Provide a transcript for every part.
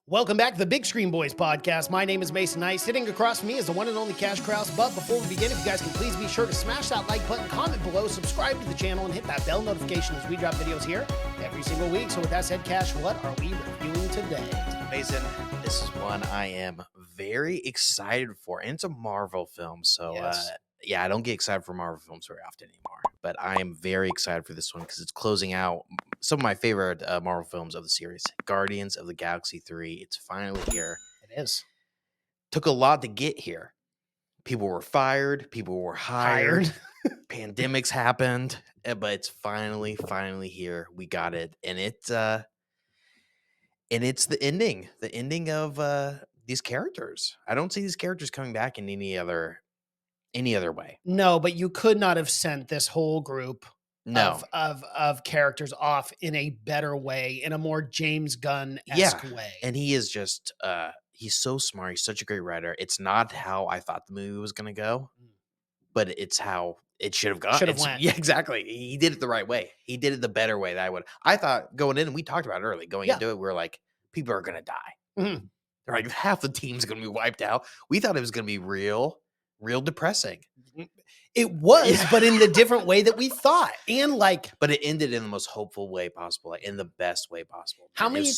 Welcome back to the Big Screen Boys podcast. My name is Mason Knight. Sitting across from me is the one and only Cash Kraus. But before we begin, if you guys can please be sure to smash that like button, comment below, subscribe to the channel, and hit that bell notification as we drop videos here every single week. So with that said, Cash, what are we reviewing today? Mason, this is one I am very excited for. And it's a Marvel film. So, Yes. I don't get excited for Marvel films very often anymore. But I am very excited for this one because it's closing out some of my favorite Marvel films of the series. Guardians of the Galaxy 3. It's finally here. It is. Took a lot to get here. People were fired. People were hired. Pandemics happened. But it's finally here. We got it. And it's the ending. The ending of these characters. I don't see these characters coming back in any other way. No, but you could not have sent this whole group of characters off in a better way, in a more James Gunn-esque way. And he is just he's so smart. He's such a great writer. It's not how I thought the movie was going to go, but it's how it should have gone. Went. Yeah, exactly. He did it the right way. He did it the better way that I would. I thought going in, and we talked about it early, going into it, we were like, people are going to die. Mm-hmm. They're like, half the team's going to be wiped out. We thought it was going to be real depressing. It was, but in the different way that we thought. And but it ended in the most hopeful way possible, like in the best way possible. How many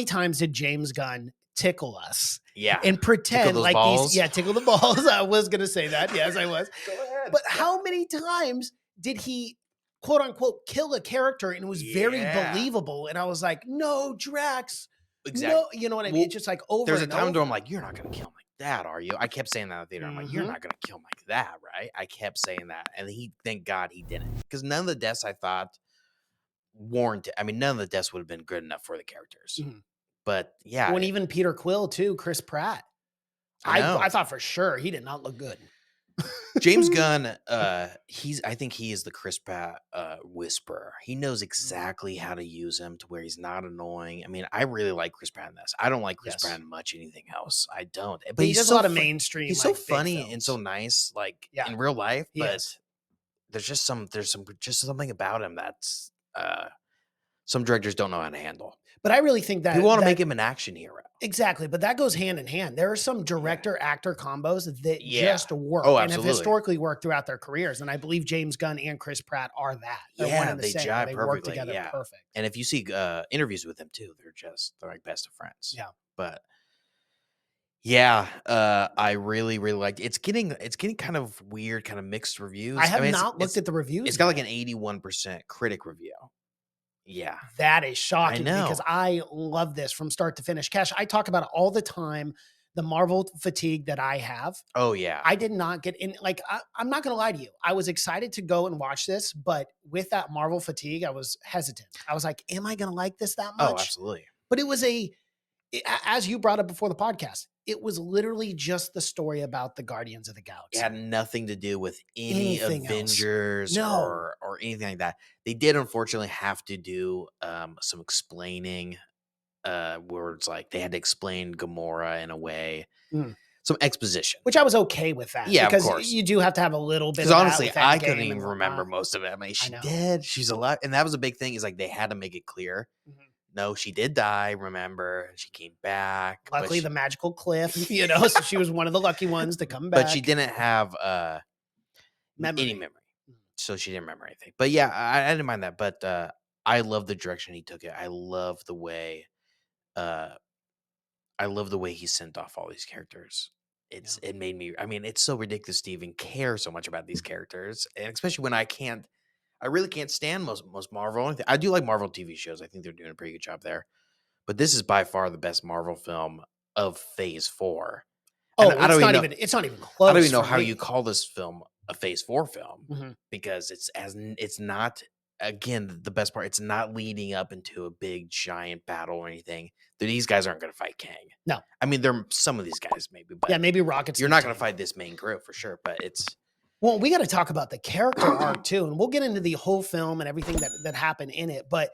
times did James Gunn tickle us? Yeah. And pretend like balls. Tickle the balls. I was going to say that. Yes, I was. Go ahead. But how many times did he, quote unquote, kill a character and it was very believable? And I was like, no, Drax. Exactly. No, you know what I mean? It's just like over. There's a time where I'm like, you're not going to kill him like that, are you? I kept saying that in the theater. I'm like, you're not going to kill him like that, right? I kept saying that. And thank God he didn't. Because none of the deaths I thought warranted. I mean, none of the deaths would have been good enough for the characters. Mm-hmm. But yeah. When even Peter Quill, too, Chris Pratt. I thought for sure he did not look good. James Gunn, I think he is the Chris Pratt whisperer. He knows exactly how to use him to where he's not annoying. I mean, I really like Chris Pratt in this. I don't like Chris Pratt in much anything else. I don't. But he does a lot of mainstream. He's so funny and so nice, like in real life. But there's something about him that's some directors don't know how to handle. But I really think that we want to make him an action hero. Exactly. But that goes hand in hand. There are some director-actor combos that just work and have historically worked throughout their careers. And I believe James Gunn and Chris Pratt are that. They're one and the same. Jive they perfectly. Work together perfect. And if you see interviews with them too, they're like best of friends. Yeah. But I really, really liked it. It's getting kind of weird, kind of mixed reviews. I have not looked at the reviews. It's got like an 81% critic review. Yeah. That is shocking I know. Because I love this from start to finish. Cash, I talk about it all the time, the Marvel fatigue that I have. Oh, yeah. I did not get in, like, I'm not going to lie to you. I was excited to go and watch this, but with that Marvel fatigue, I was hesitant. I was like, am I going to like this that much? Oh, absolutely. But it was as you brought up before the podcast, it was literally just the story about the Guardians of the Galaxy. It had nothing to do with any Avengers or anything like that. They did unfortunately have to do some explaining where it's like they had to explain Gamora in a way. Some exposition. Which I was okay with that. Yeah, because of course. You do have to have a little bit of that. Because honestly, that I couldn't even remember most of it. I mean, she's dead. She's alive. And that was a big thing is like they had to make it clear. Mm-hmm. No, she did die, remember? She came back. Luckily, the magical cliff, so she was one of the lucky ones to come back. But she didn't have any memory. So she didn't remember anything. But yeah, I didn't mind that. But I love the direction he took it. I love the way he sent off all these characters. It made me, I mean, it's so ridiculous to even care so much about these characters. And especially when I really can't stand most Marvel. I do like Marvel TV shows. I think they're doing a pretty good job there. But this is by far the best Marvel film of Phase 4. Oh, it's not even close. I don't even know how you call this film a Phase 4 film because it's not, again, the best part, it's not leading up into a big giant battle or anything. These guys aren't going to fight Kang. No. I mean, some of these guys maybe, but maybe Rocket's. You're not going to fight this main group for sure, but it's. Well, we got to talk about the character arc too, and we'll get into the whole film and everything that happened in it. But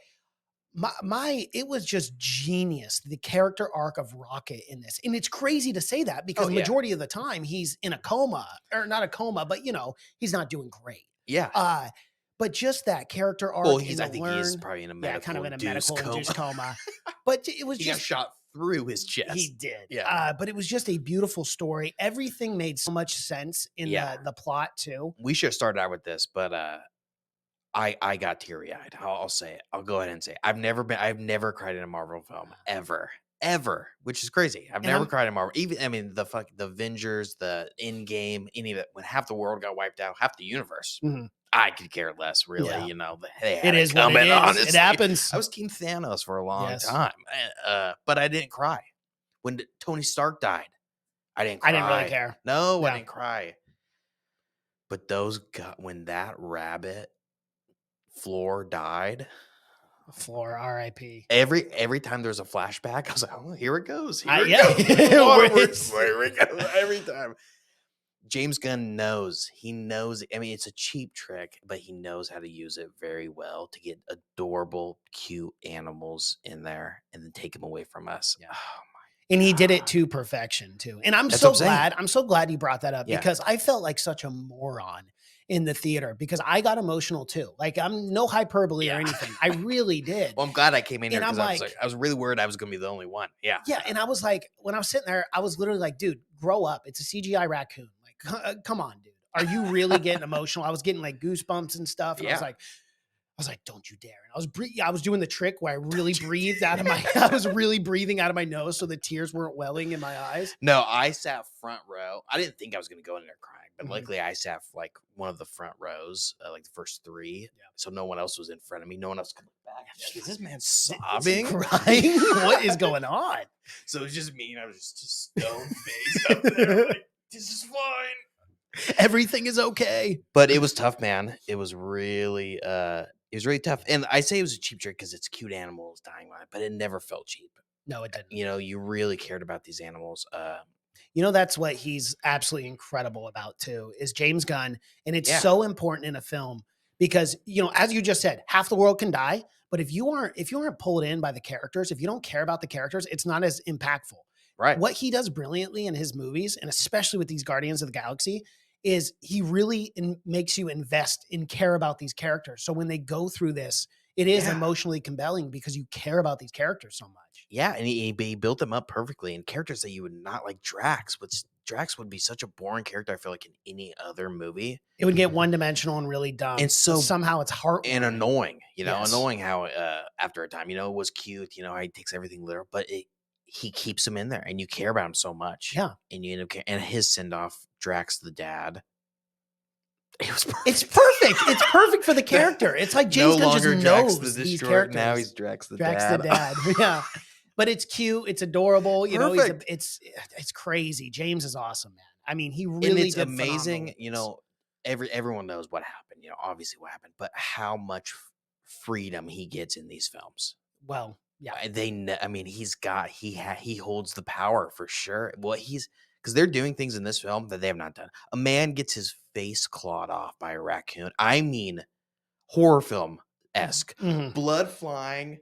it was just genius, the character arc of Rocket in this, and it's crazy to say that because majority of the time he's in a coma, or not a coma, but he's not doing great. Yeah. But just that character arc. Well, I think he is probably in a medical induced coma. But it was he just got shot through his chest. He did. Yeah. But it was just a beautiful story. Everything made so much sense in Yeah. the plot too. We should have started out with this, but I got teary-eyed. I'll say it. I'll go ahead and say it. I've never cried in a Marvel film ever, which is crazy. I've And never I'm cried in Marvel. Even I mean the Avengers, the Endgame, any of it. When half the world got wiped out, half the universe, Mhm. I could care less. Really, Yeah. they It had it is what it coming. is. Honestly, It happens. I was Team Thanos for a long Yes. time, but I didn't cry when Tony Stark died. I didn't cry. I didn't really care. No, I Yeah. didn't cry. But when that rabbit Floor died. Floor, R.I.P. Every time there's a flashback, I was like, "Oh, here it goes! Here it Yeah. goes! Where Here we go!" Every time. James Gunn knows. He knows. I mean, it's a cheap trick, but he knows how to use it very well to get adorable, cute animals in there and then take them away from us. Yeah. Oh And my he did it God. to perfection too. And I'm That's so what I'm saying. glad. I'm so glad you brought that up Yeah. because I felt like such a moron in the theater because I got emotional too. Like I'm no hyperbole or Yeah. anything. I really did. Well, I'm glad I came in here And I'm because like, I was really worried I was going to be the only one. Yeah. yeah. And I was like, when I was sitting there, I was literally like, dude, grow up. It's a CGI raccoon. Like, come on, dude. Are you really getting emotional? I was getting like goosebumps and stuff. And Yeah. I was like, don't you dare. And I was doing the trick where I really breathed out of my, I was really breathing out of my nose so the tears weren't welling in my eyes. No, I sat front row. I didn't think I was going to go in there crying, but Mhm. luckily I sat like one of the front rows, like the first three. Yeah. So no one else was in front of me. No one else could look back. Like, is this man Is he sobbing? crying? What is going on? So it was just me, and I was just stone faced up there. Like, this is fine. Everything is okay. But it was tough, man. It was really tough. And I say it was a cheap trick because it's cute animals dying on it, but it never felt cheap. No, it didn't. You really cared about these animals. That's what he's absolutely incredible about too, is James Gunn. And it's Yeah. so important in a film because, as you just said, half the world can die. But if you aren't pulled in by the characters, if you don't care about the characters, it's not as impactful. Right. What he does brilliantly in his movies, and especially with these Guardians of the Galaxy, is he really makes you invest and care about these characters. So when they go through this, it is Yeah. emotionally compelling because you care about these characters so much. Yeah, and he built them up perfectly, and characters that you would not like. Drax would be such a boring character, I feel like, in any other movie. It would get one-dimensional and really dumb. And so somehow it's heartwarming. And annoying, Yes. annoying how after a time, it was cute, how he takes everything literal, but he keeps him in there, and you care about him so much. Yeah. And you end up and his send-off, Drax the dad. It was perfect. It's perfect. It's perfect for the character. It's like James Gunn just knows the these Destroyer, characters. now he's Drax the Drax dad. the dad. Yeah. But it's cute. It's adorable. Perfect. It's crazy. James is awesome, man. I mean, he And really it's did amazing, phenomenal things. everyone knows what happened, obviously what happened, but how much freedom he gets in these films. Well, yeah. He holds the power for sure. Well, because they're doing things in this film that they have not done. A man gets his face clawed off by a raccoon. I mean, horror film-esque. Mhm. Blood flying,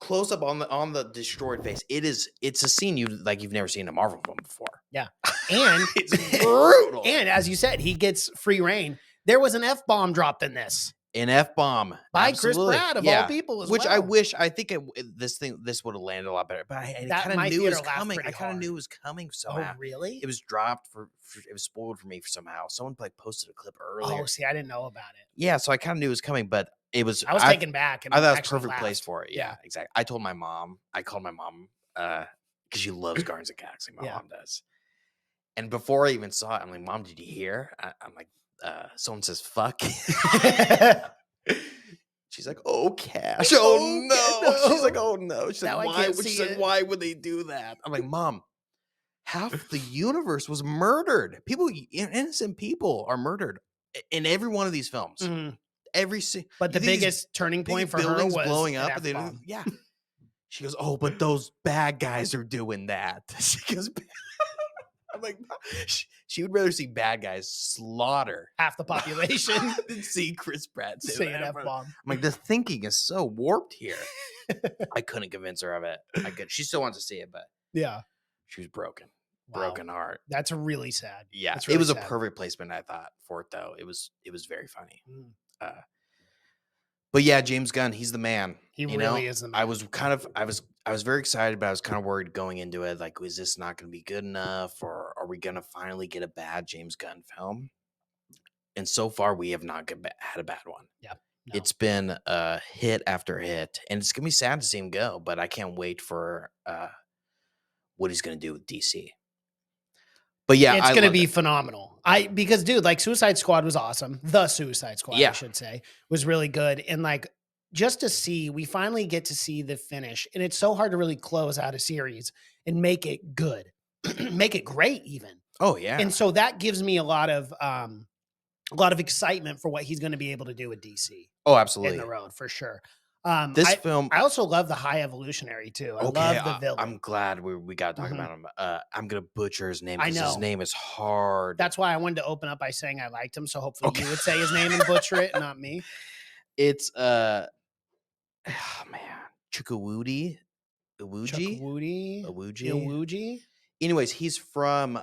close up on the destroyed face. It's a scene you've never seen in a Marvel film before. Yeah. And it's brutal. And as you said, he gets free reign. There was an F-bomb dropped in this. An F-bomb By absolutely. Chris Pratt of all people as Which well. I think this would have landed a lot better, but I kind of knew it was coming. I kind of knew it was coming somehow. Oh, really? It was dropped it was spoiled for me somehow. Someone posted a clip earlier. Oh, see, I didn't know about it. Yeah, so I kind of knew it was coming, but it was. I was taken back. And I thought it was a actually perfect place laughed. for it. Yeah, exactly. I called my mom because she loves Guardians of the Galaxy. My mom does. And before I even saw it, I'm like, Mom, did you hear? I'm like, someone says fuck. She's like, oh, Cash. Oh, no. She's like, oh, no. She's like, why? She said, why would they do that? I'm like, Mom, half the universe was murdered. Innocent people are murdered in every one of these films. Mhm. But the biggest turning point for her was blowing up. yeah. She goes, oh, but those bad guys are doing that. She goes, I'm like, she would rather see bad guys slaughter half the population than see Chris Pratt say an F-bomb. I'm like, the thinking is so warped here. I couldn't convince her of it. She still wants to see it, but yeah, she was broken. Wow. Broken heart. That's really sad. Yeah, really it was sad. a perfect placement, I thought, for it though. It was very funny. But yeah, James Gunn, he's the man. He You know, really is the I man. was kind of I was very excited, but I was kind of worried going into it. Like, is this not going to be good enough, or are we going to finally get a bad James Gunn film? And so far, we have not had a bad one. Yeah. No. It's been hit after hit, and it's gonna be sad to see him go. But I can't wait for what he's gonna do with DC. But yeah, It's I gonna loved be it. phenomenal. Because dude, like Suicide Squad was awesome. The Suicide Squad, I Yeah. should say, was really good. And like just to see, we finally get to see the finish. And it's so hard to really close out a series and make it good, make it great even. Oh yeah. And so that gives me a lot of excitement for what he's going to be able to do with DC Oh, in the absolutely. road for sure. This film. I also love the High Evolutionary too. I Okay, love the I'm villain. glad we got to talk Mhm. about him. I'm gonna butcher his name I because his know. name is hard. That's why I wanted to open up by saying I liked him. So hopefully Okay. you would say his name and butcher it, not me. It's oh, man, Chukwudi, Chuck Iwuji, Woody, Iwuji. Iwuji. Anyways, he's from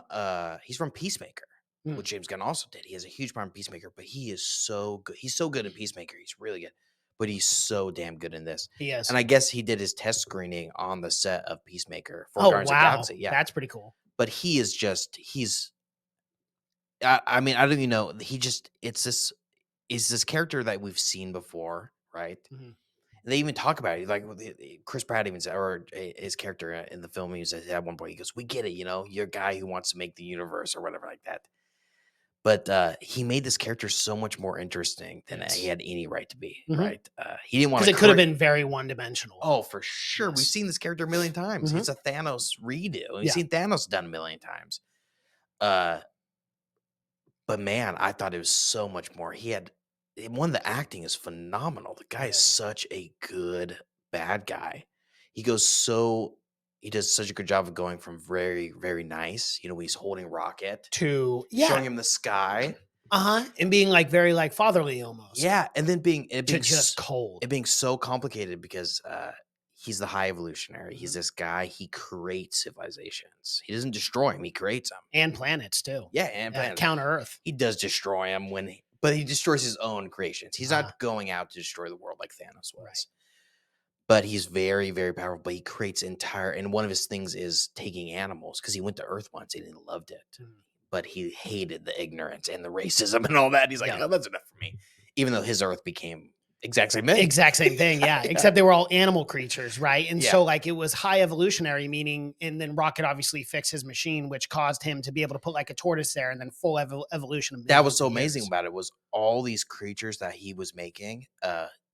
Peacemaker, Hmm. which James Gunn also did. He has a huge part in Peacemaker, but he is so good. He's so good in Peacemaker. He's really good, but he's so damn good in this. He is. And I guess he did his test screening on the set of Peacemaker for Oh Guardians of the wow, Galaxy. Yeah, that's pretty cool. but he is just he's. I mean, I don't even know. He just it's this is this character that we've seen before, right? Mhm. And they even talk about it, like Chris Pratt even said, or his character in the film. He said at one point, he goes, "We get it, you know, you're a guy who wants to make the universe or whatever like that." But he made this character so much more interesting than he Yes, had any right to be. because Right? He didn't want to it could have create. been very one dimensional. Oh, for sure. We've Yes. seen this character a million times. Hmm. It's a Thanos redo. We've Yeah. seen Thanos done a million times. Uh, but man, I thought it was so much more. One, the acting is phenomenal. The guy is Yes. such a good bad guy. He goes so he does such a good job of going from very, very nice. You know, when he's holding Rocket, To showing yeah, him the sky. and being like very like fatherly almost. Yeah, and then To just cold. it being so complicated because he's the high evolutionary. He's Mhm. this guy. He creates civilizations. He doesn't destroy them. He creates them. And planets too. Yeah, and planets. Counter Earth. He does destroy them but he destroys his own creations. He's Uh-huh. not going out to destroy the world like Thanos was. Right. But he's very, very powerful. But he creates and one of his things is taking animals because he went to Earth once and he loved it. Mhm. But he hated the ignorance and the racism and all that. He's like, Yeah. oh, that's enough for me. Even though his Earth became exact same thing. Exact same thing, yeah. Except they were all animal creatures, right? And Yeah. so like it was high evolutionary, meaning, and then Rocket obviously fixed his machine, which caused him to be able to put like a tortoise there, and then full evolution. Of That was so millions of amazing years. about it was all these creatures that he was making.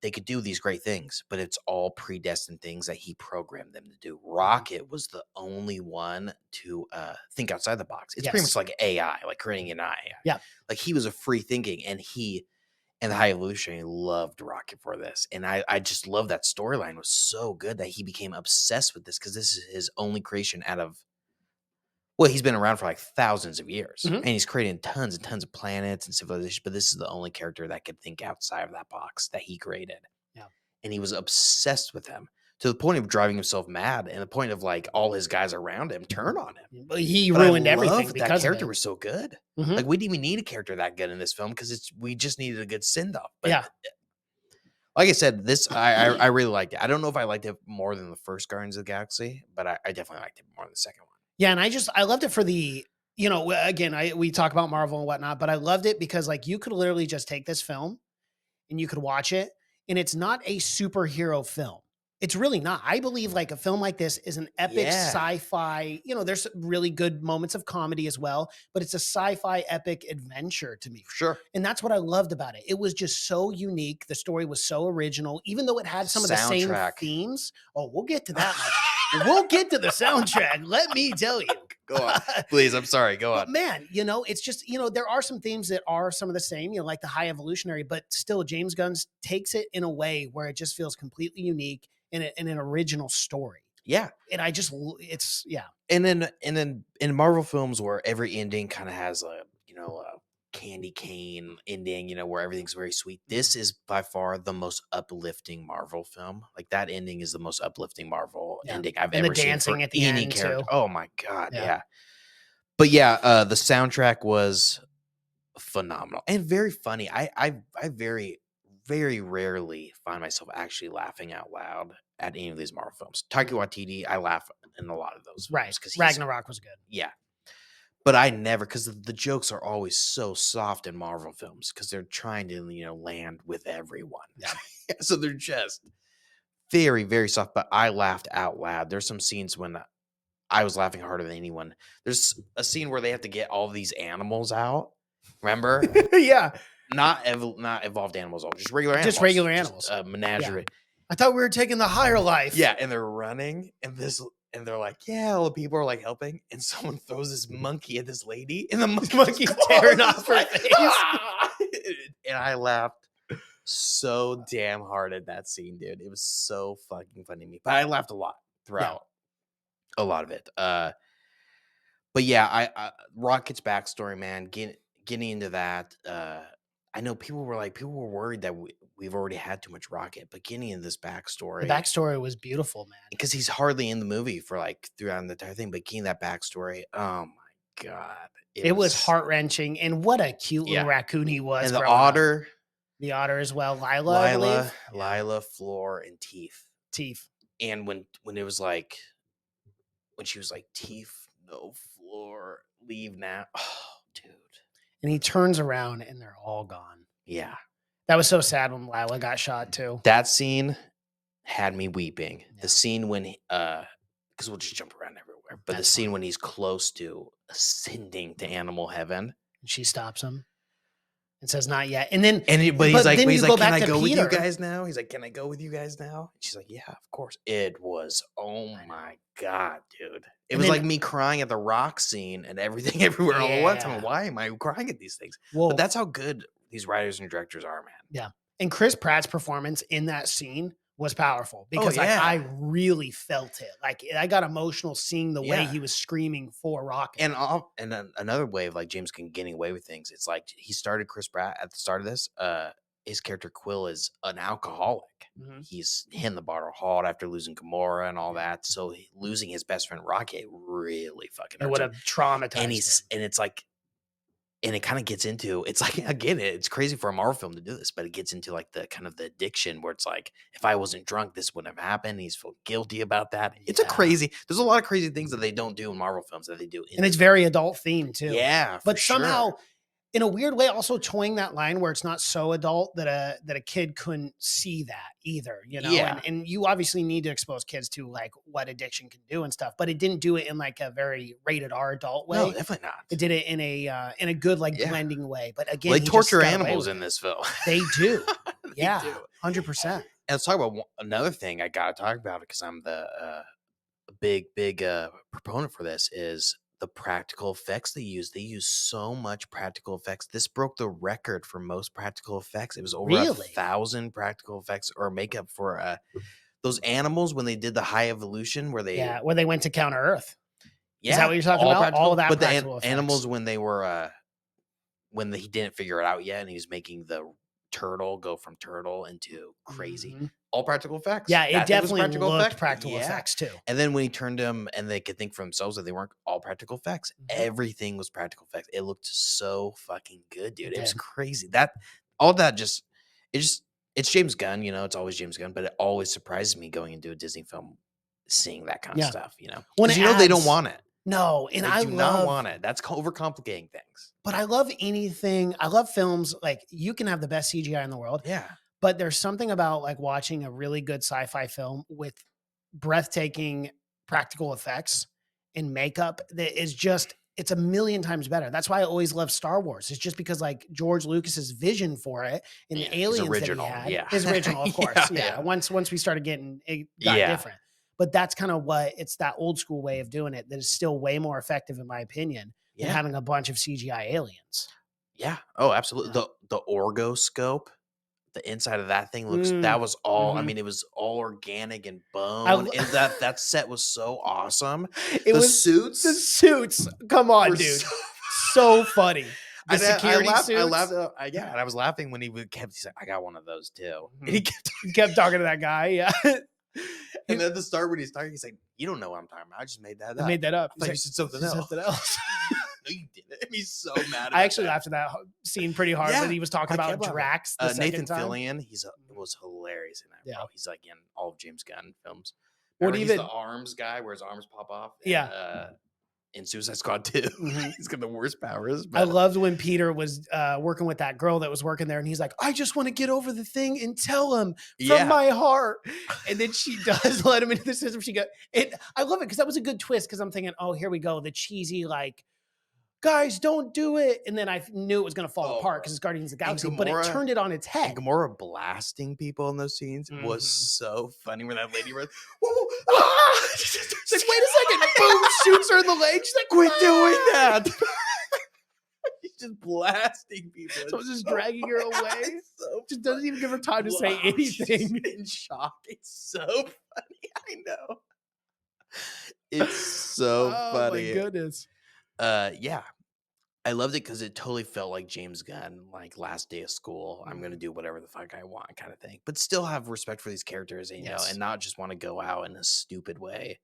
They could do these great things, but it's all predestined things that he programmed them to do. Rocket was the only one to think outside the box. It's pretty Yes. much like AI, like creating an AI. Yeah. Like he was a free thinking, and the High Evolutionary loved Rocket for this. And I just love that storyline was so good that he became obsessed with this because this is his only creation out of well, he's been around for like thousands of years Mhm. and he's created tons and tons of planets and civilizations, but this is the only character that could think outside of that box that he created. Yeah. And he was obsessed with him to the point of driving himself mad and the point of like all his guys around him turn on him. But he But I ruined everything loved because that of character it. was so good. Mhm. Like we didn't even need a character that good in this film because we just needed a good send off. But Yeah. like I said, this I really liked it. I don't know if I liked it more than the first Guardians of the Galaxy, but I definitely liked it more than the second one. Yeah, and I loved it for the, again, we talk about Marvel and whatnot, but I loved it because like you could literally just take this film and you could watch it, and it's not a superhero film. It's really not. I believe like a film like this is an epic Yeah. sci-fi. There's really good moments of comedy as well, but it's a sci-fi epic adventure to me. For sure. And that's what I loved about it. It was just so unique. The story was so original, even though it had some of the same Soundtrack. themes. Oh, we'll get to that, Michael. We'll get to the soundtrack. Let me tell you. Go on. Please, I'm sorry. Go But on. man, it's just, there are some themes that are some of the same, like the high evolutionary, but still James Gunn takes it in a way where it just feels completely unique in an original story. Yeah. And it's, yeah. And then in Marvel films where every ending kind of has a candy cane ending, where everything's very sweet. This is by far the most uplifting Marvel film. Like that ending is the most uplifting Marvel Yeah. ending I've And the ever seen dancing for at the any end, character. too. Oh my God. Yeah. Yeah. But yeah, the soundtrack was phenomenal and very funny. I very very rarely find myself actually laughing out loud at any of these Marvel films. Taika Waititi, I laugh in a lot of those Right. films because he's Ragnarok was good. yeah. But I never, because the jokes are always so soft in Marvel films because they're trying to, land with everyone. Yeah. So they're just very, very soft. But I laughed out loud. There's some scenes when I was laughing harder than anyone. There's a scene where they have to get all these animals out. Remember? Yeah. Not evolved animals, just regular animals. Just regular animals. Just a menagerie. I thought we were taking the higher life. Yeah, and they're running, and they're like, yeah, all the people are like helping, and someone throws this monkey at this lady, and the monkey's tearing off her face. "Ah!" And I laughed so damn hard at that scene, dude. It was so fucking funny to me. But I laughed a lot throughout a lot of it. But yeah, I Rocket's backstory, man, getting into that. I know people were worried that we've already had too much Rocket, but getting into this backstory. The backstory was beautiful, man. Because he's hardly in the movie for throughout the entire thing, but getting that backstory, oh my God. It was heart-wrenching, and what a cute little raccoon he was. And the otter. Up. The otter as well. Lila, Floor, and Teef. And when it was when she was like, Teef, no Floor, leave now. Oh, dude. And he turns around and they're all gone. Yeah. That was so sad when Lila got shot too. That scene had me weeping. Yeah. The scene when because we'll just jump around everywhere, but the scene when he's close to ascending to animal heaven. And she stops him and says, not yet. And then he's like, can I go with you guys now? He's like, can I go with you guys now? And she's like, yeah, of course. It was, oh my God, dude. It was like me crying at the rock scene and everything everywhere all at once. I'm like, why am I crying at these things? Well, but that's how good these writers and directors are, man. Yeah. And Chris Pratt's performance in that scene was powerful because I really felt it. Like I got emotional seeing the way he was screaming for Rocket. And another way of James Gunn getting away with things. It's like he started Chris Pratt at the start of this. His character Quill is an alcoholic. Mm-hmm. He's in the bottle hard after losing Gamora and all that. So losing his best friend Rocket really fucking hurt. It would have traumatized him. And it's like, and it kind of gets into, it's like, I get it. It's crazy for a Marvel film to do this, but it gets into the kind of the addiction where it's like, if I wasn't drunk, this wouldn't have happened. He's feel guilty about that. It's there's a lot of crazy things that they don't do in Marvel films that they do. And it's very adult themed too. Yeah. But somehow, in a weird way, also toying that line where it's not so adult that a kid couldn't see that either, Yeah. And you obviously need to expose kids to what addiction can do and stuff, but it didn't do it in a very rated R adult way. No, definitely not. It did it in a good blending way. But again, they torture animals in this film. They do. They do. 100%. And let's talk about another thing I gotta talk about because I'm the big proponent for this is the practical effects they use. They use so much practical effects. This broke the record for most practical effects. It was over 1,000 practical effects or makeup for those animals when they did the High Evolution where they went to Counter Earth. Yeah, is that what you're talking about? All of that, but the animals when they were he didn't figure it out yet, and he was making the turtle go from turtle into crazy. Mm-hmm. All practical effects. Yeah, it definitely looked practical effects too. And then when he turned them and they could think for themselves that they weren't all practical effects, everything was practical effects. It looked so fucking good, dude. It was crazy. It's James Gunn, it's always James Gunn, but it always surprises me going into a Disney film, seeing that kind of stuff, When they don't want it. No, and I do not want it. That's overcomplicating things. But I love I love films you can have the best CGI in the world. Yeah. But there's something about watching a really good sci-fi film with breathtaking practical effects and makeup that is it's a million times better. That's why I always love Star Wars. It's just because George Lucas's vision for it and the aliens that he had is original, of course. Once we started getting, it got different. But that's kind of it's that old school way of doing it that is still way more effective, in my opinion, than having a bunch of CGI aliens. Yeah. Oh, absolutely. Yeah. The orgoscope, the inside of that thing that was all, I mean, it was all organic and bone. And that set was so awesome. The suits. Come on, dude. So funny. The security suits. I laughed. And I was laughing when he's like, I got one of those too. Mm-hmm. And he kept talking to that guy. Yeah. And then at the start when he's talking, he's like, you don't know what I'm talking about. I just made that up. I made that up. I thought you said something else. No, you didn't. I'm so mad I about actually that. laughed at that scene pretty hard when Yeah, he was talking I kept about laughing. Drax the Nathan second time. Fillion, Mhm. was hilarious in that, Yeah. bro. He's like in all of James Gunn films. What Remember, he's the even arms guy where his arms pop off, and Yeah. in Suicide Squad 2, Mhm. he's got the worst powers. I But loved when Peter was working with that girl that was working there, and he's like, "I just want to get over the thing and tell him from yeah, my heart." And then she does let him into the system. She got it. I love it because that was a good twist. Because I'm thinking, "Oh, here we go, the cheesy like, guys, don't do it." And then I knew it was going to fall oh, apart bro, because it's Guardians of the and Galaxy, but it turned it on its And head. Gamora blasting people in those scenes was Mhm. so funny when that lady runs. "Whoa, ah!" It's like, wait a second, boom, shoots her in the leg. She's like, Quit doing "Ah!" that. He's just blasting people. So it's just dragging her away. It's so Just doesn't even give her time to say wow, she's just anything. in shock. It's so funny. I know. It's so Oh my funny. goodness. Yeah. I loved it because it totally felt like James Gunn, like last day of school. I'm gonna Mhm. do whatever the fuck I want, kind of thing. But still have respect for these characters, Yes. and not just want to go out in a stupid way.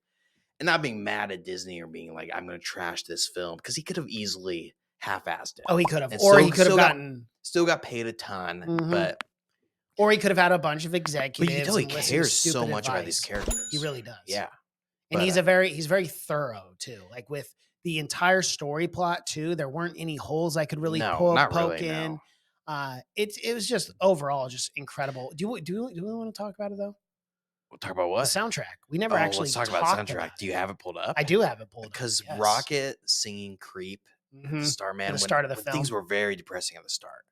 And not being mad at Disney or being like, I'm gonna trash this film, because he could have easily half-assed it. Oh, he could have, And or he could have gotten, still got paid a ton, mhm, or he could have had a bunch of but you can executives tell he and listened to cares so stupid much about these advice. characters. He really does. Yeah. And But he's very thorough too. Like with the entire story plot too, there weren't any holes I could really no, not poke really, in. no. It was just overall just incredible. Do we want to talk about it though? We'll talk about The what? soundtrack. We never Oh, let's actually talk about the talked about soundtrack. Do it. you have it pulled up? I do have it pulled up. Because Yes. Rocket singing "Creep" at the Mhm. start, At man, the when start of the when film. things were very depressing at the start.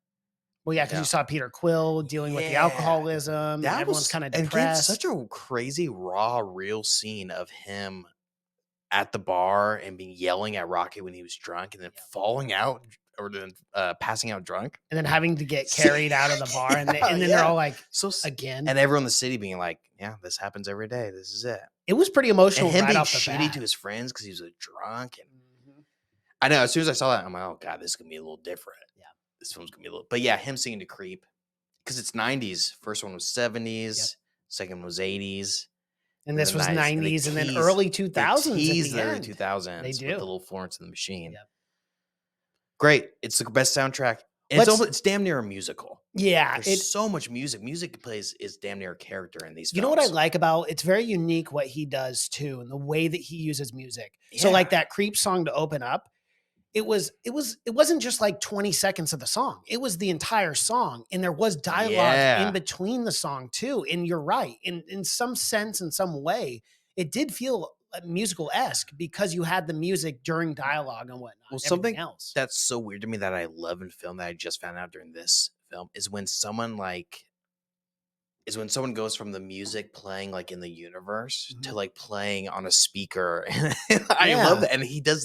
Well, yeah, because Yeah. you saw Peter Quill dealing with the Yeah. alcoholism, and That everyone's was kind of and again, depressed. such a crazy, raw, real scene of him at the bar and being yelling at Rocket when he was drunk and then Yeah. falling out or then passing out drunk. And then having to get See? carried out of the bar, and Yeah, then they're yeah. all like, So again. and everyone in the city being like, "Yeah, this happens every day. This is it." It was pretty And emotional him right being off the shitty bat. to his friends because he was a drunk. And Mhm. I know as soon as I saw that, I'm like, "Oh god, this is gonna be a little different." Yeah. This film's gonna be a little, but yeah, him singing to "Creep" because it's '90s. First one was '70s. Yep. Second one was '80s. And And this then was nice, and '90s and then early they 2000s at tease the the early end. They 2000s with the do. little Florence and the Machine. Yep. Great. It's the best soundtrack. And it's damn near a musical. Yeah, There's so much music. Music plays is damn near a character in these you films. know what I like about it's very unique what he does too, and the way that he uses music. So Yeah. like that Creep song to open up, it wasn't just like 20 seconds of the song. It was the entire song, and there was dialogue Yeah. in between the song too. And you're right. In some sense, in some way, it did feel musical-esque because you had the music during dialogue and whatnot. Well, And everything something else. that's so weird to me that I love in film that I just found out during this film is when someone goes from the music playing like in the universe to Mhm. like playing on a speaker. I Yeah. love that. And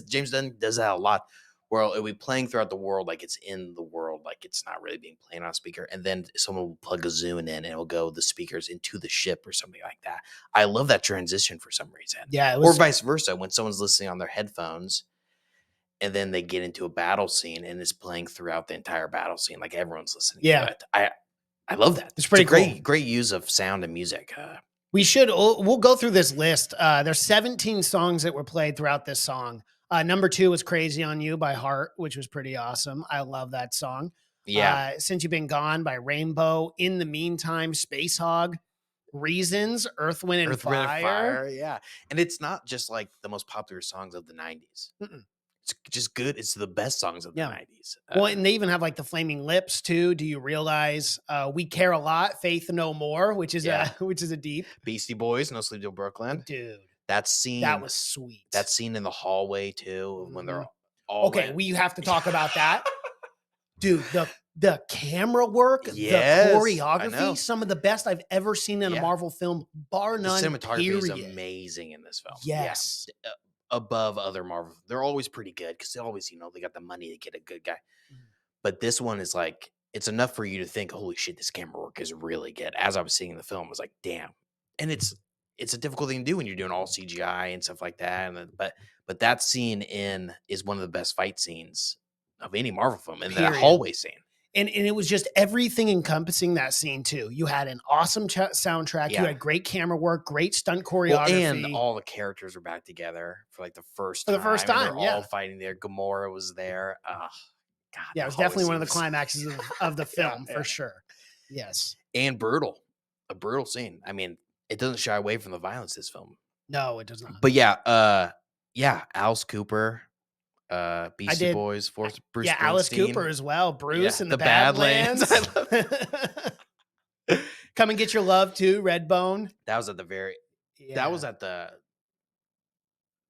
James Gunn does that a lot. Where it'll be playing throughout the world, like it's in the world, like it's not really being played on a speaker. And then someone will plug a Zune in and it'll go the speakers into the ship or something like that. I love that transition for some reason. Yeah, it Or was vice versa, when someone's listening on their headphones and then they get into a battle scene and it's playing throughout the entire battle scene, like everyone's listening Yeah. to it. I love that. It's pretty a great, cool. great use of sound and music. we'll go through this list. There's 17 songs that were played throughout this song. Number 2 was Crazy on You by Heart, which was pretty awesome. I love that song. Yeah. Since You've Been Gone by Rainbow. In the Meantime, Space Hog. Reasons, Earth, Wind, and Earth, Wind, and Fire. Fire. Yeah. And it's not just like the most popular songs of the 90s. Mm-mm. It's just good. It's the best songs of the Yeah. 90s. Well, and they even have like the Flaming Lips too. Do you realize? We Care a Lot, Faith No More, which is Yeah. which is a deep Beastie Boys, No Sleep Till Brooklyn. dude. That scene. That was sweet. That scene in the hallway too, when they're Mhm. all Okay, like, we have to talk about that. Dude, the camera work, Yes, the I choreography, know. some of the best I've ever seen in a Yeah. Marvel film, bar the none. cinematography is Period. amazing in this film. Yes. Yeah. Above other Marvel. They're always pretty good because they always, they got the money to get a good guy. Mhm. But this one is like, it's enough for you to think, holy shit, this camera work is really good. As I was seeing the film, I was like, damn. And it's a difficult thing to do when you're doing all CGI and stuff like that. And then, but that scene is one of the best fight scenes of any Marvel film, and that Period. hallway scene. And it was just everything encompassing that scene too. You had an awesome soundtrack. You Yeah. had great camera work, great stunt Well, and choreography all the characters were back together for like the first for the first time, and they're time. all Yeah. fighting there. Gamora was there. God, Yeah. It that was hallway definitely one scene of the was climaxes of the yeah, film yeah, for sure. Yes. and brutal, a brutal scene. I mean, it doesn't shy away from the violence. This film, No, it does not. but yeah, Alice Cooper, I Beastie did. Boys, Bruce Yeah. Alice Springsteen, Cooper as well. yeah, Bruce and the the Badlands. I Badlands. love Come and Get Your Love too. Redbone. that was at the very. That was Yeah. at the.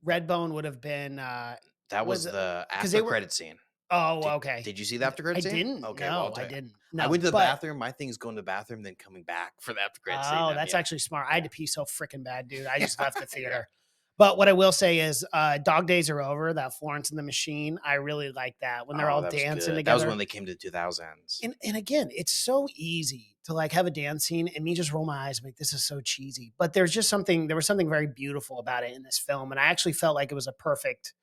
Redbone would have been, That was was the because after they were, credit scene. oh, Did okay. Did you see the after credit I scene? didn't. Okay, well, I'll No, tell I you. didn't. I No, went to the but bathroom. My thing is going to the bathroom, then coming back for the after credit scene. oh, Then, that's yeah, actually smart. I had yeah. to pee so freaking bad, dude. I Yeah, just left the yeah. theater. But what I will say is, Dog Days Are Over, that Florence and the Machine, I really like that when they're Oh, all that was dancing good. That was together. when they came to the 2000s. And again, it's so easy to like have a dance scene and me just roll my eyes and be like, this is so cheesy. But there was something very beautiful about it in this film. And I actually felt like it was a perfect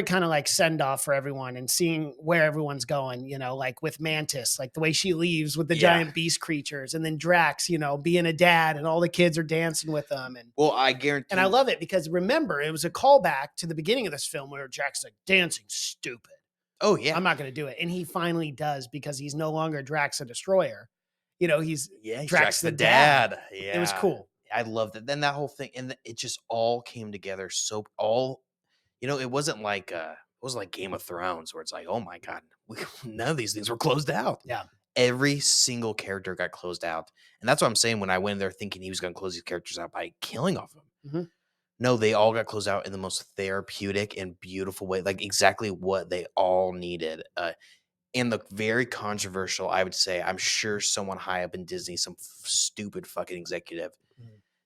kind of like send off for everyone and seeing where everyone's going, like with Mantis, like the way she leaves with the Yeah. giant beast creatures, and then Drax, being a dad and all the kids are dancing with them. Well, I guarantee. And I love it because remember, it was a callback to the beginning of this film where Drax is like, dancing stupid. Oh, yeah. I'm not going to do it. And he finally does because he's no longer Drax the Destroyer. He's Drax the dad. Yeah. It was cool. I loved it. Then that whole thing, and it just all came together so all. It wasn't like Game of Thrones where it's like, oh my God, none of these things were closed out. Yeah. Every single character got closed out. And that's what I'm saying when I went there thinking he was going to close these characters out by killing off them. Mm-hmm. No, they all got closed out in the most therapeutic and beautiful way, like exactly what they all needed. And the very controversial, I would say, I'm sure someone high up in Disney, some stupid fucking executive,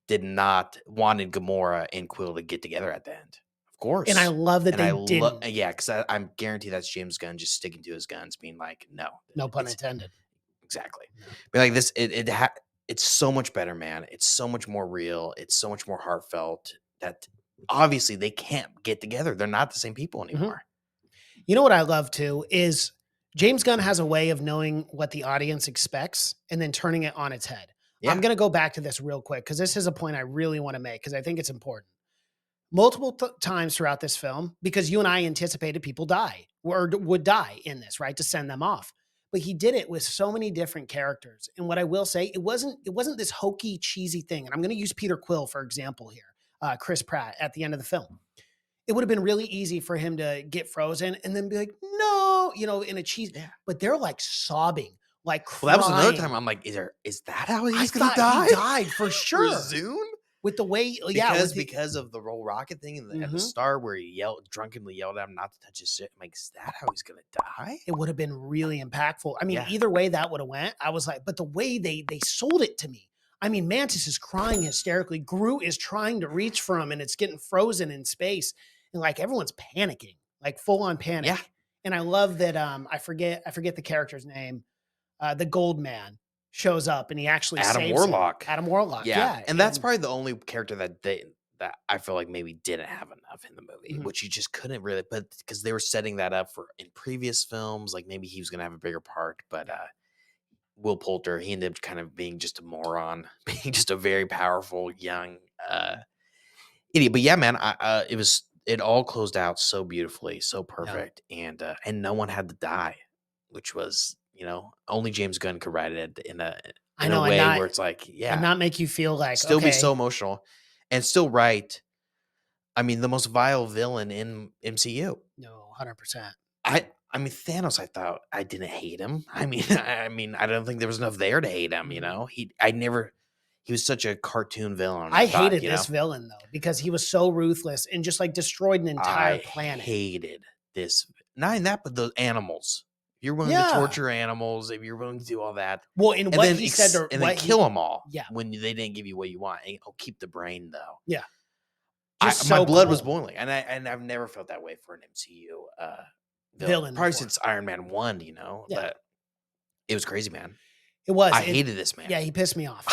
did not wanted Gamora and Quill to get together at the end. Of course. And I love that they didn't. Yeah, because I'm guaranteed that's James Gunn just sticking to his guns, being like, no pun intended. Exactly. No. But like this, it's so much better, man. It's so much more real. It's so much more heartfelt that obviously they can't get together. They're not the same people anymore. You know what I love too is James Gunn has a way of knowing what the audience expects and then turning it on its head. Yeah. I'm going to go back to this real quick because this is a point I really want to make because I think it's important. Multiple times throughout this film, because you and I anticipated people die or would die in this, right? To send them off. But he did it with so many different characters. And what I will say, it wasn't this hokey, cheesy thing. And I'm going to use Peter Quill, for example, here, Chris Pratt at the end of the film. It would have been really easy for him to get frozen and then be like, no, in a cheese. Yeah. But they're like sobbing, like crying. Well, that was another time I'm like, is that how he's going to die? He died for sure. Resume? With the way, because of the roll rocket thing at the start where he drunkenly yelled at him not to touch his shit. I'm like, is that how he's gonna die? It would have been really impactful. I mean, either way that would have went. I was like, but the way they sold it to me. I mean, Mantis is crying hysterically. Groot is trying to reach for him, and it's getting frozen in space, and like everyone's panicking, like full on panic. Yeah. And I love that. I forget the character's name. The Gold Man shows up and he actually saves Warlock. Adam Warlock. Yeah. And that's probably the only character that I feel like maybe didn't have enough in the movie, which you just couldn't really, but because they were setting that up for in previous films, like maybe he was going to have a bigger part, but Will Poulter, he ended up kind of being just a moron, being just a very powerful young idiot. But yeah, man, it all closed out so beautifully, so perfect. Yeah. And no one had to die, which was, only James Gunn could write it in a way where it's like, and not make you feel like still be so emotional and still write. I mean, the most vile villain in MCU. No, 100%. I mean, Thanos, I thought I didn't hate him. I mean, I don't think there was enough there to hate him. He was such a cartoon villain. I hated this villain though, because he was so ruthless and just like destroyed an entire planet. I hated this. Not in that, but the animals. If you're willing to torture animals, if you're willing to do all that, well, and what he said, and then kill them all, yeah, when they didn't give you what you want, and keep the brain though, yeah. My blood was boiling, and I've never felt that way for an MCU villain. Probably since Iron Man 1, but it was crazy, man. It was. I hated this man. Yeah, he pissed me off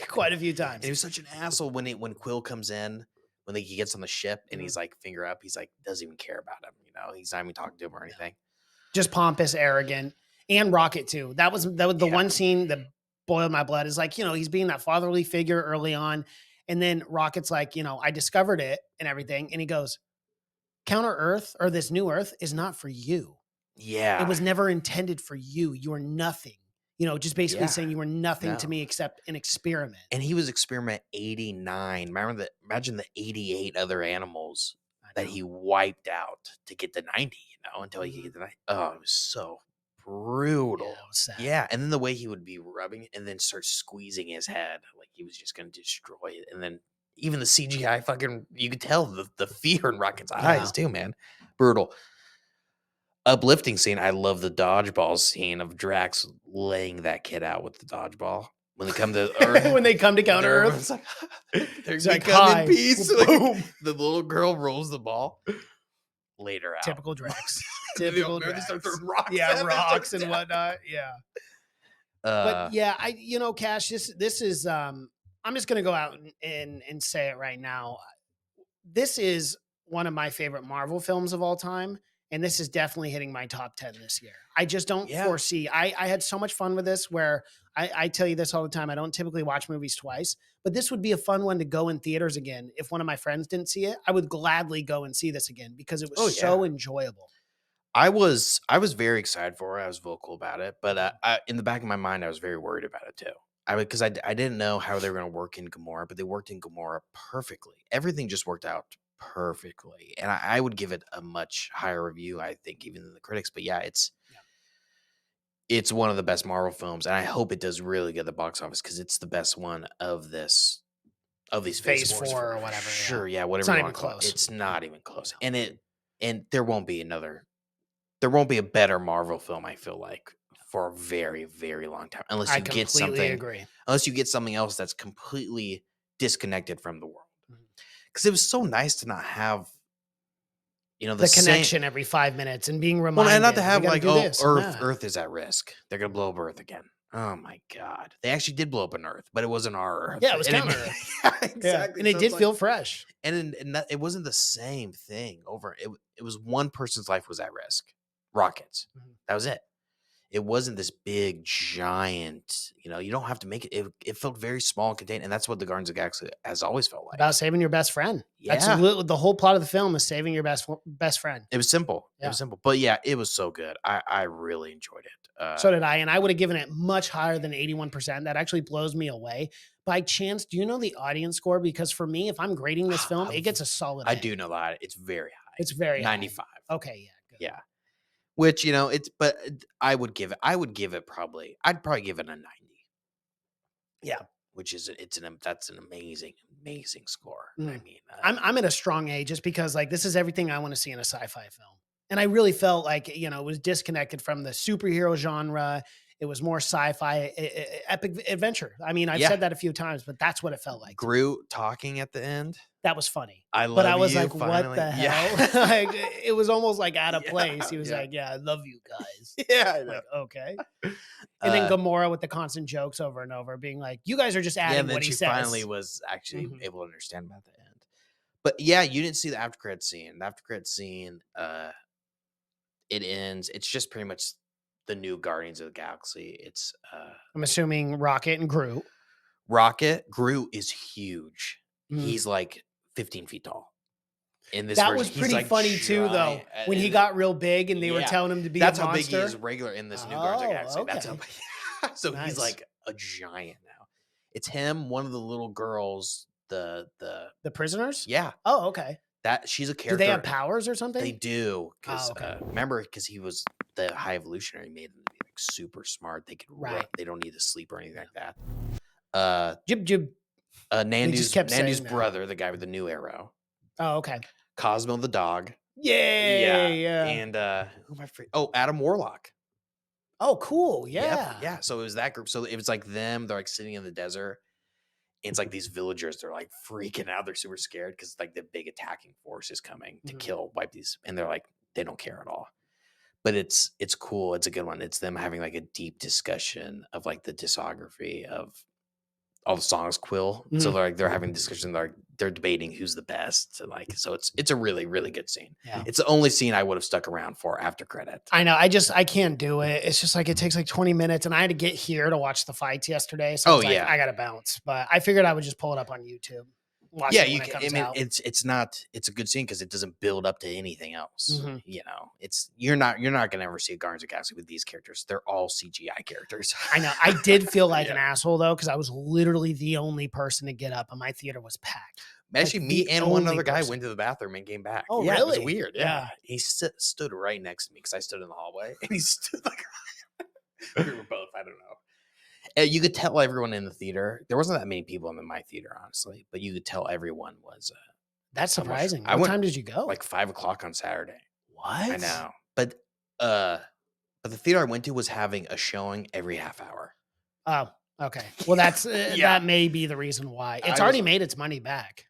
quite a few times. And he was such an asshole when Quill comes in. When he gets on the ship and he's like finger up, he's like doesn't even care about him. He's not even talking to him or anything. Just pompous, arrogant. And Rocket too. That was the Yeah. one scene that boiled my blood. Is like, he's being that fatherly figure early on, and then Rocket's like, I discovered it and everything, and he goes, Counter Earth or this new Earth is not for you. It Yeah. was never intended for you. You are nothing. Just basically Yeah. saying you were nothing to No. me except an experiment. And he was experiment 89. Imagine the 88 other animals I that know. he wiped out to get the 90, until he could Mhm. get the 90. Oh, it was so Yeah, brutal. it was sad. Yeah. And then the way he would be rubbing it and then start squeezing his head like he was just going to destroy it. And then even the CGI you could tell the fear in Rocket's Yeah. eyes too, man. Brutal. Uplifting scene. I love the dodgeball scene of Drax laying that kid out with the dodgeball. When they come to Earth, When they come to Counter everyone's Earth, like, they he's like, come in "Hi." peace. Like, Boom. the little girl rolls the ball. Later out. Typical Drax. Then Typical they start Drax. throwing rocks Yeah, at him and rocks starts and down. whatnot. Yeah. But Uh, yeah, Cash, this is I'm just gonna go out and say it right now. This is one of my favorite Marvel films of all time. And this is definitely hitting my top 10 this year. I just don't Yeah. foresee. I had so much fun with this where I tell you this all the time. I don't typically watch movies twice, but this would be a fun one to go in theaters again. If one of my friends didn't see it, I would gladly go and see this again because it was Oh, so yeah. enjoyable. I was very excited for it. I was vocal about it, but in the back of my mind, I was very worried about it too. Because I didn't know how they were going to work in Gamora, but they worked in Gamora perfectly. Everything just worked out perfectly, and I would give it a much higher review, I think, even than the critics. But yeah, it's one of the best Marvel films, and I hope it does really good at the box office because it's the best one of these Phase Fours 4 or for whatever. sure. Yeah. Yeah, It's whatever not you even want to call it. close. It's not even close, No. and there won't be a better Marvel film, I feel like, for a very, very long time. I completely agree. Unless you get something else that's completely disconnected from the world. Mhm. Because it was so nice to not have, the The same. connection every 5 minutes and being Well, and reminded not to we have got to like, do oh, this and that. Earth is at risk. They're gonna blow up Earth again. Oh my god, they actually did blow up an Earth, but it wasn't our Earth. Yeah, it was And Counter Earth. yeah, Yeah, exactly. and it So did it's like, feel fresh. it wasn't the same thing over. It was one person's life was at risk. Rockets. Mhm. That was it. It wasn't this big giant. You don't have to make it. It felt very small and contained, and that's what the Guardians of the Galaxy has always felt like. About saving your best friend. That's Yeah. the whole plot of the film is saving your best friend. It was simple. It Yeah. was simple, but yeah, it was so good. I really enjoyed it. So did I, and I would have given it much higher than 81%. That actually blows me away. By chance, do you know the audience score? Because for me, if I'm grading this film, it gets a solid I A. do know that it's very high. It's very high. 95. Okay, yeah, good. Yeah. Which, but I'd probably give it a 90. Yeah. Which is that's an amazing, amazing score. I Mm. mean, I'm at a strong A just because this is everything I want to see in a sci-fi film. And I really felt like, it was disconnected from the superhero genre. It was more sci-fi, epic adventure. I mean, I've Yeah. said that a few times, but that's what it felt like. Groot talking at the end. That was funny. I love But I was you, like, what finally. the Yeah. hell? Like, it was almost like out of Yeah, place. He was yeah. like, yeah, I love you guys. Yeah, I know. Like, okay. And then Gamora with the constant jokes over and over, being like, you guys are just yeah, adding and then what he she says. finally was actually Mhm. able to understand about the end. But yeah, you didn't see the after credit scene. The after credit scene, it ends. It's just pretty much the new Guardians of the Galaxy. It's I'm assuming Rocket and Groot. Rocket. Groot is huge. Mm. He's like 15 feet tall. In this That version, was he's pretty like funny too, though. giant. When he got real big and they were Yeah. telling him to be That's a how big he monster. is regular in this new Guardians of the Galaxy. Okay. That's how big. So Nice. he's like a giant now. It's him, one of the little girls, the The prisoners? yeah, Oh, okay. that she's a Do character. they have powers or something? They do, because Oh, okay. remember, because he was the High Evolutionary, made them to be like super smart. They could run. Right. They don't need to sleep or anything like that. Jib Jib. Nandu's kept saying that. brother, the guy with the new arrow, Oh, okay. Cosmo the dog. Yeah. And who am I? Oh, Adam Warlock. Oh, cool. Yep, Yeah. yeah. So it was that group. So it was like them. They're like sitting in the desert. And it's like these villagers. They're like freaking out. They're super scared because like the big attacking force is coming to wipe these. And they're like, they don't care at all. But it's cool. It's a good one. It's them having like a deep discussion of like the discography of all the songs Quill. So they're having discussion. They're like, they're debating who's the best. Like, so it's a really, really good scene. Yeah. It's the only scene I would have stuck around for after credit. I know. I can't do it. It's just like it takes like 20 minutes, and I had to get here to watch the fights yesterday. So I was like, I gotta bounce. But I figured I would just pull it up on YouTube. Watch Yeah, it you when it can. I comes mean, out. it's a good scene because it doesn't build up to anything else. Mhm. You know, you're not gonna ever see a Guardians of the Galaxy with these characters. They're all CGI characters. I know. I did feel like an Yeah. asshole though, because I was literally the only person to get up, and my theater was packed. Actually, Like, me the and one only other guy person. went to the bathroom and came back. Oh, Yeah, it was really? weird. Yeah, Yeah. he stood right next to me because I stood in the hallway, and he stood like we were both. I don't know. You could tell everyone in the theater. There wasn't that many people in my theater, honestly, but you could tell everyone was. That's surprising. I What went time did you go? like 5 o'clock on Saturday. What? I know, but the theater I went to was having a showing every half hour. Oh, okay. Well, that's Yeah. that may be the reason why. It's I already was- made its money back.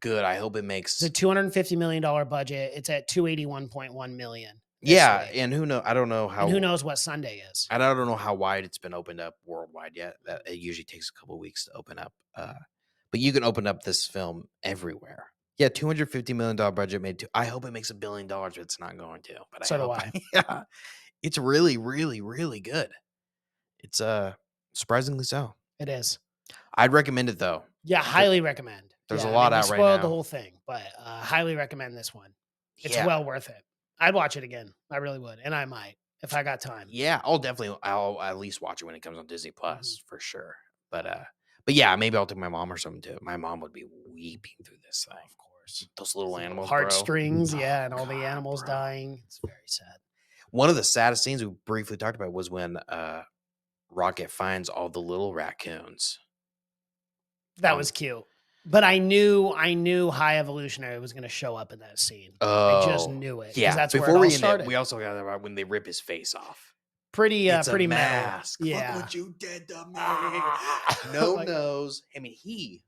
Good. I hope it makes. It's a $250 million budget. It's at 281.1 million. Yeah, week. and I don't know how. And who knows what Sunday is. I don't know how wide it's been opened up worldwide yet. That it usually takes a couple of weeks to open up. But you can open up this film everywhere. Yeah, $250 million budget made to. I hope it makes $1 billion, but it's not going to. But So I do hope, I. Yeah, it's really, really, really good. It's surprisingly so. It is. I'd recommend it though. Yeah, highly recommend. There's Yeah, a lot we out right spoiled the now. whole thing, but highly recommend this one. It's Yeah. well worth it. I'd watch it again. I really would, and I might if I got time. Yeah, I'll at least watch it when it comes on Disney Plus Mm-hmm. for sure. But yeah, maybe I'll take my mom or something too. My mom would be weeping through this thing. Of course, those little animals, heartstrings, bro. yeah, and all the God, animals bro. dying. It's very sad. One of the saddest scenes we briefly talked about was when Rocket finds all the little raccoons. That was cute. But I knew High Evolutionary was going to show up in that scene. I just knew it. Yeah, that's before where it all we started. we also got about when they rip his face off. Pretty It's pretty a metal. mask. Yeah. Look what you did to me. Ah. No Like- nose. I mean, he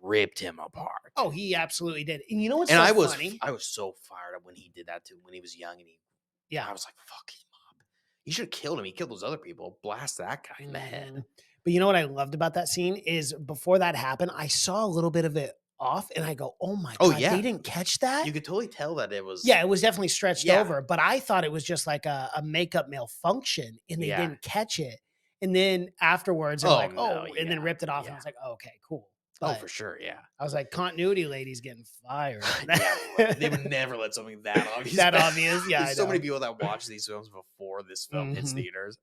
ripped him apart. Oh, he absolutely did. And you know what's And so I funny? was so fired up when he did that too. When he was young, and I was like, "Fuck him up." He should have killed him. He killed those other people. Blast that guy in the head. Mhm. But you know what I loved about that scene is before that happened, I saw a little bit of it off, and I go, "Oh my Oh, god, yeah. they didn't catch that." You could totally tell that it was. Yeah, it was definitely stretched Yeah. over, but I thought it was just like a makeup malfunction, and they Yeah. didn't catch it. And then afterwards, they're Oh, like, no, and then yeah, ripped it off, and I yeah. was like, oh, okay, cool. Oh, But for sure. Yeah. I was like, continuity lady's getting fired. Yeah. They would never let something that obvious. That obvious, yeah. There's I so many know. people that watch these films before this film hits Mhm. theaters.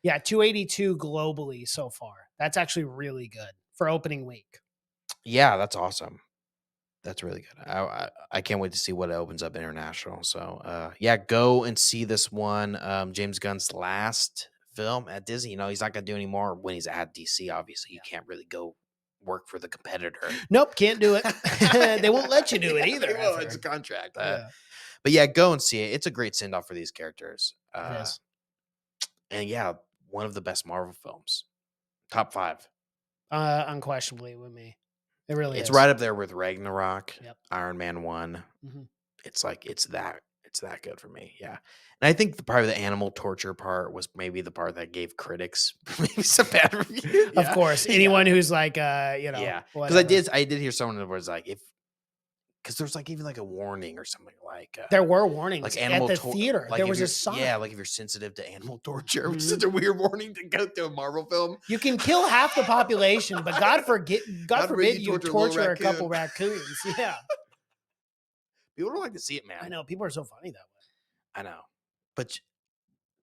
Yeah, 282 globally so far. That's actually really good for opening week. Yeah, that's awesome. That's really good. I can't wait to see what it opens up international. So yeah, go and see this one. James Gunn's last film at Disney. You know, he's not gonna do any more when he's at DC. Obviously, you can't really go work for the competitor. Nope, can't do it. They won't let you do it either. They won't. I've It's a heard. contract. Yeah, But yeah, go and see it. It's a great send off for these characters. it is. And yeah, one of the best Marvel films. Top 5. Unquestionably with me. It really It's is. right up there with Ragnarok, Yep. Iron Man 1. Mhm. It's like it's that good for me. Yeah. And I think probably the animal torture part was maybe the part that gave critics maybe some bad reviews. Of course. Anyone who's like yeah. Yeah. Because whatever. I did hear someone that was like, because there's like even like a warning or something like There were warnings like at animal the tor- theater. like there if was you're- a sign. Yeah, like if you're sensitive to animal torture, which is Mhm. such a weird warning to go to a Marvel film. You can kill half the population, but God forbid you torture a little torture a couple raccoon. raccoons. Yeah. People don't like to see it, man. I know. People are so funny that way. I know. But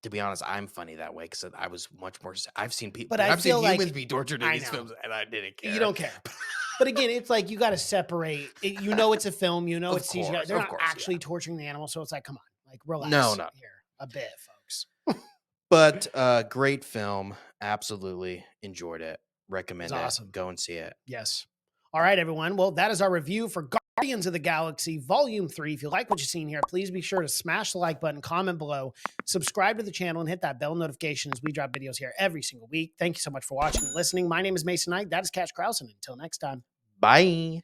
to be honest, I'm funny that way because I was much more. I've seen people, But I I've seen feel like- humans be tortured in I these know. films, and I didn't care. You don't care. But again, it's like you got to separate. You know, it's a film. You know, Of it's CGI. course, They're of not course, actually yeah. torturing the animal. So it's like, come on, like relax. No. Here a bit, folks. But great film. Absolutely enjoyed it. Recommend It's it. awesome. Go and see it. Yes. All right, everyone. Well, that is our review for Guardians of the Galaxy Volume 3. If you like what you've seen here, please be sure to smash the like button, comment below, subscribe to the channel, and hit that bell notification as we drop videos here every single week. Thank you so much for watching and listening. My name is Mason Knight. That is Cash Krause. And until next time. Bye.